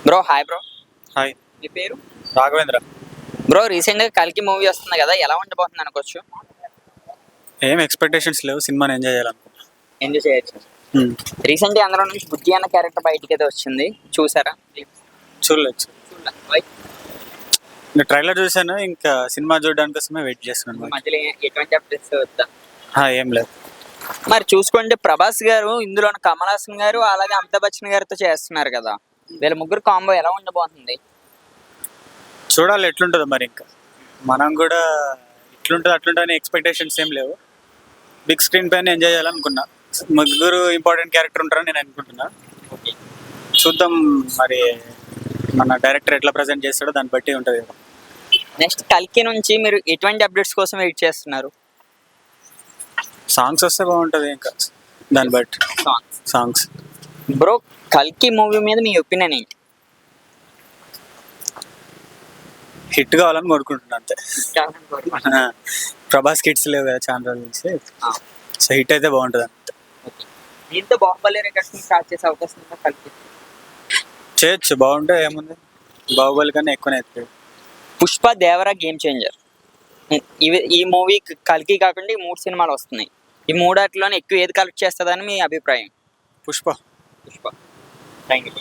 Bro hi bro. Hi, మీ పేరు? Raghavendra. Bro recent గా కల్కి మూవీ వస్తుంది కదా, ఎలా ఉండబోతుంది అనుకోవచ్చు? ఏం ఎక్స్పెక్టేషన్స్ లేవు, సినిమాని ఎంజాయ్ చేయాలనుకుంటున్నా. ఎంజాయ్ చేయొచ్చు. రీసెంట్ గా అందులో నుంచి బుజ్జి అన్న క్యారెక్టర్ బయటికి అయితే వచ్చింది, చూసారా? చూడలేదు. ఇంకా ట్రైలర్ చూసాను, ఇంకా సినిమా చూడడానికి కోసమే వెయిట్ చేస్తున్నాను. మధ్యలో ఎటువంటి అప్డేట్స్ వద్దా? ఏం లేదు. మరి చూసుకోండి, ప్రభాస్ గారు ఇందులో కమల్ హాసన్ గారు అలాగే అమితాబ్ బచ్చన్ గారితో చేస్తున్నారు కదా, వీళ్ళ ముగ్గురు కాంబో ఎలా ఉండబోతుంది? చూడాలి ఎట్లుంటుందో మరి. ఇంకా మనం కూడా ఇట్లుంటుంది అట్లుంటుంది ఎక్స్పెక్టేషన్స్ ఏం లేవు. బిగ్ స్క్రీన్ పైన ఎంజాయ్ చేయాలనుకున్నా. ముగ్గురు ఇంపార్టెంట్ క్యారెక్టర్ ఉంటారని నేను అనుకుంటున్నా. చూద్దాం మరి, మన డైరెక్టర్ ఎట్లా ప్రజెంట్ చేస్తాడో దాన్ని బట్టి ఉంటుంది. నెక్స్ట్ కల్కి నుంచి మీరు ఎటువంటి అప్డేట్స్ కోసం వెయిట్ చేస్తున్నారు? సాంగ్స్ వస్తే బాగుంటుంది, ఇంకా దాన్ని బట్టి సాంగ్స్. బ్రో కల్కి మూవీ మీద మీ ఒపీనియన్ ఏంటి? హిట్ కావాలని కోరుకుంటున్నా అంతే. ప్రభాస్ కిడ్స్ లేవు కదా చాలా రోజుల నుంచి, సో హిట్ అయితే బాగుంటుంది అంతే. దీంతో బాహుబలి రికార్డ్స్ స్టార్ట్ చేసే అవకాశం ఉందా కల్కి? చేయొచ్చు, బాగుంటే ఏముంది, బాహుబలి కన్నా ఎక్కువనే అవుతుంది. పుష్ప దేవరా గేమ్ చేంజర్, ఈ మూవీ కల్కి కాకుండా ఈ 3 సినిమాలు వస్తున్నాయి. ఈ మూడాటిలోనే ఎక్కువ ఏది కలెక్ట్ చేస్తుందని మీ అభిప్రాయం? పుష్ప. Thank you.